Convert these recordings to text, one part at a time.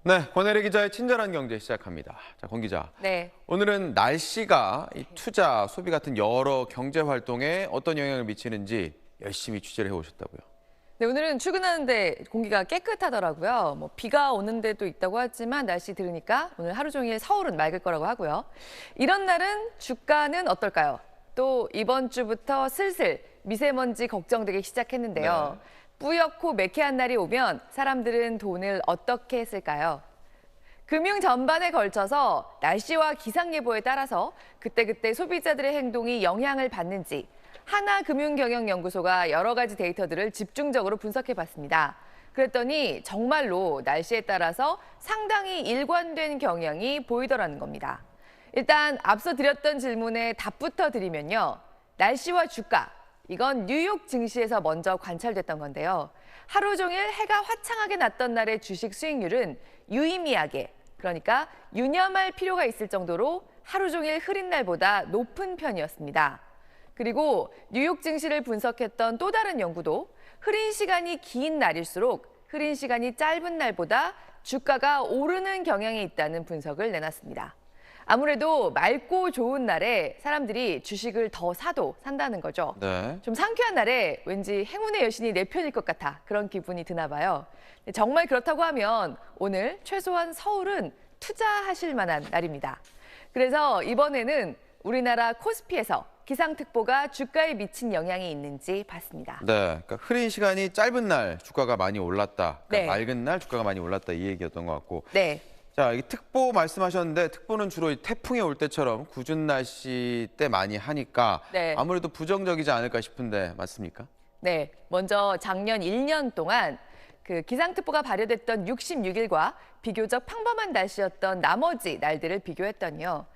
네, 권혜리 기자의 친절한 경제 시작합니다. 자, 권 기자. 네. 오늘은 날씨가 이 투자, 소비 같은 여러 경제 활동에 어떤 영향을 미치는지 열심히 취재를 해오셨다고요. 네, 오늘은 출근하는데 공기가 깨끗하더라고요. 비가 오는 데도 있다고 하지만 날씨 들으니까 오늘 하루 종일 서울은 맑을 거라고 하고요. 이런 날은 주가는 어떨까요? 또 이번 주부터 슬슬 미세먼지 걱정되기 시작했는데요. 네. 뿌옇고 매캐한 날이 오면 사람들은 돈을 어떻게 쓸까요? 금융 전반에 걸쳐서 날씨와 기상예보에 따라서 그때그때 소비자들의 행동이 영향을 받는지 하나금융경영연구소가 여러 가지 데이터들을 집중적으로 분석해봤습니다. 그랬더니 정말로 날씨에 따라서 상당히 일관된 경향이 보이더라는 겁니다. 일단 앞서 드렸던 질문에 답부터 드리면요. 날씨와 주가, 이건 뉴욕 증시에서 먼저 관찰됐던 건데요. 하루 종일 해가 화창하게 났던 날의 주식 수익률은 유의미하게, 그러니까 유념할 필요가 있을 정도로 하루 종일 흐린 날보다 높은 편이었습니다. 그리고 뉴욕 증시를 분석했던 또 다른 연구도 흐린 시간이 긴 날일수록 흐린 시간이 짧은 날보다 주가가 오르는 경향이 있다는 분석을 내놨습니다. 아무래도 맑고 좋은 날에 사람들이 주식을 더 사도 산다는 거죠. 네. 좀 상쾌한 날에 왠지 행운의 여신이 내 편일 것 같아 그런 기분이 드나 봐요. 정말 그렇다고 하면 오늘 최소한 서울은 투자하실 만한 날입니다. 그래서 이번에는 우리나라 코스피에서 기상특보가 주가에 미친 영향이 있는지 봤습니다. 네, 그러니까 흐린 시간이 짧은 날 주가가 많이 올랐다. 그러니까 네. 맑은 날 주가가 많이 올랐다 이 얘기였던 것 같고. 네. 자, 이 특보 말씀하셨는데 특보는 주로 이 태풍이 올 때처럼 궂은 날씨 때 많이 하니까 네. 아무래도 부정적이지 않을까 싶은데 맞습니까? 네, 먼저 작년 1년 동안 그 기상특보가 발효됐던 66일과 비교적 평범한 날씨였던 나머지 날들을 비교했더니요.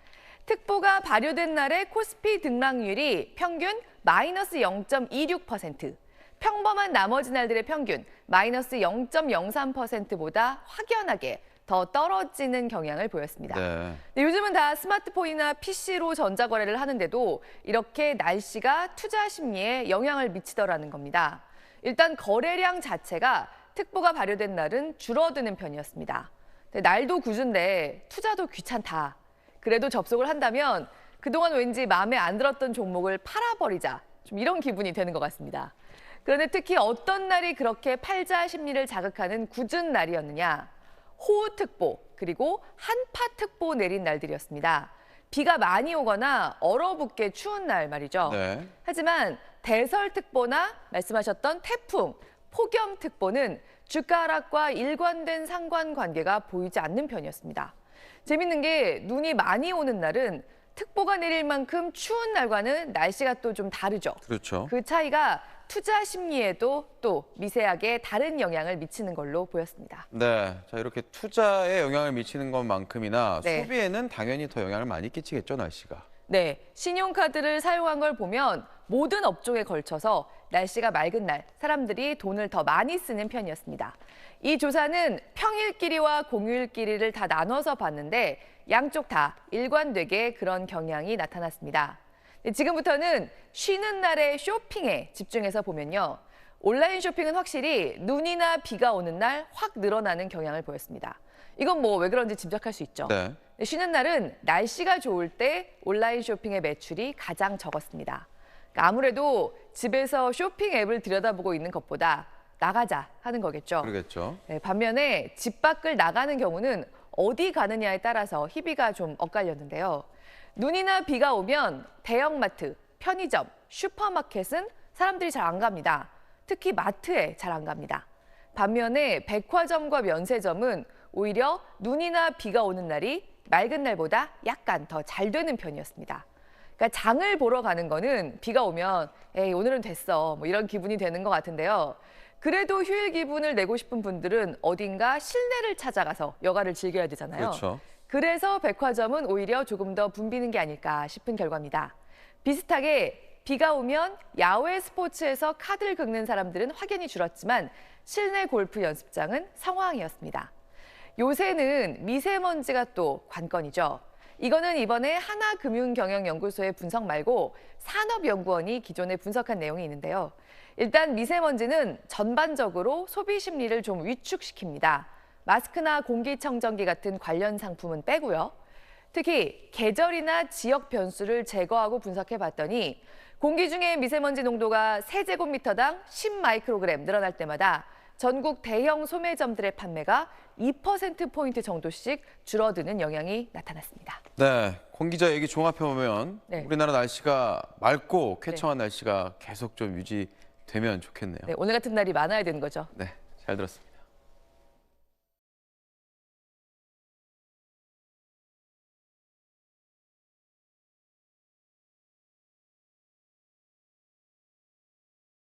특보가 발효된 날의 코스피 등락률이 평균 마이너스 0.26%, 평범한 나머지 날들의 평균 마이너스 0.03%보다 확연하게 더 떨어지는 경향을 보였습니다. 네. 요즘은 다 스마트폰이나 PC로 전자거래를 하는데도 이렇게 날씨가 투자 심리에 영향을 미치더라는 겁니다. 일단 거래량 자체가 특보가 발효된 날은 줄어드는 편이었습니다. 날도 궂은데 투자도 귀찮다. 그래도 접속을 한다면 그동안 왠지 마음에 안 들었던 종목을 팔아버리자. 좀 이런 기분이 되는 것 같습니다. 그런데 특히 어떤 날이 그렇게 팔자 심리를 자극하는 궂은 날이었느냐. 호우특보 그리고 한파특보 내린 날들이었습니다. 비가 많이 오거나 얼어붙게 추운 날 말이죠. 네. 하지만 대설특보나 말씀하셨던 태풍, 폭염특보는 주가 하락과 일관된 상관관계가 보이지 않는 편이었습니다. 재밌는 게 눈이 많이 오는 날은 특보가 내릴 만큼 추운 날과는 날씨가 또 좀 다르죠. 그렇죠. 그 차이가 투자 심리에도 또 미세하게 다른 영향을 미치는 걸로 보였습니다. 네, 자 이렇게 투자에 영향을 미치는 것만큼이나 네. 소비에는 당연히 더 영향을 많이 끼치겠죠, 날씨가. 네, 신용카드를 사용한 걸 보면 모든 업종에 걸쳐서 날씨가 맑은 날 사람들이 돈을 더 많이 쓰는 편이었습니다. 이 조사는 평일끼리와 공휴일끼리를 다 나눠서 봤는데 양쪽 다 일관되게 그런 경향이 나타났습니다. 지금부터는 쉬는 날의 쇼핑에 집중해서 보면요. 온라인 쇼핑은 확실히 눈이나 비가 오는 날 확 늘어나는 경향을 보였습니다. 이건 왜 그런지 짐작할 수 있죠. 네. 쉬는 날은 날씨가 좋을 때 온라인 쇼핑의 매출이 가장 적었습니다. 그러니까 아무래도 집에서 쇼핑 앱을 들여다보고 있는 것보다 나가자 하는 거겠죠. 그러겠죠. 네, 반면에 집 밖을 나가는 경우는 어디 가느냐에 따라서 희비가 좀 엇갈렸는데요. 눈이나 비가 오면 대형마트, 편의점, 슈퍼마켓은 사람들이 잘 안 갑니다. 특히 마트에 잘 안 갑니다. 반면에 백화점과 면세점은 오히려 눈이나 비가 오는 날이 맑은 날보다 약간 더 잘 되는 편이었습니다. 그러니까 장을 보러 가는 거는 비가 오면 에이 오늘은 됐어 이런 기분이 되는 것 같은데요. 그래도 휴일 기분을 내고 싶은 분들은 어딘가 실내를 찾아가서 여가를 즐겨야 되잖아요. 그렇죠. 그래서 백화점은 오히려 조금 더 붐비는 게 아닐까 싶은 결과입니다. 비슷하게 비가 오면 야외 스포츠에서 카드를 긁는 사람들은 확연히 줄었지만 실내 골프 연습장은 성황이었습니다. 요새는 미세먼지가 또 관건이죠. 이거는 이번에 하나금융경영연구소의 분석 말고 산업연구원이 기존에 분석한 내용이 있는데요. 일단 미세먼지는 전반적으로 소비 심리를 좀 위축시킵니다. 마스크나 공기청정기 같은 관련 상품은 빼고요. 특히 계절이나 지역 변수를 제거하고 분석해 봤더니 공기 중에 미세먼지 농도가 세제곱미터당 10마이크로그램 늘어날 때마다 전국 대형 소매점들의 판매가 2%포인트 정도씩 줄어드는 영향이 나타났습니다. 네, 공기자 얘기 종합해보면 네. 우리나라 날씨가 맑고 쾌청한 날씨가 계속 좀 유지되면 좋겠네요. 네, 오늘 같은 날이 많아야 되는 거죠. 네, 잘 들었습니다.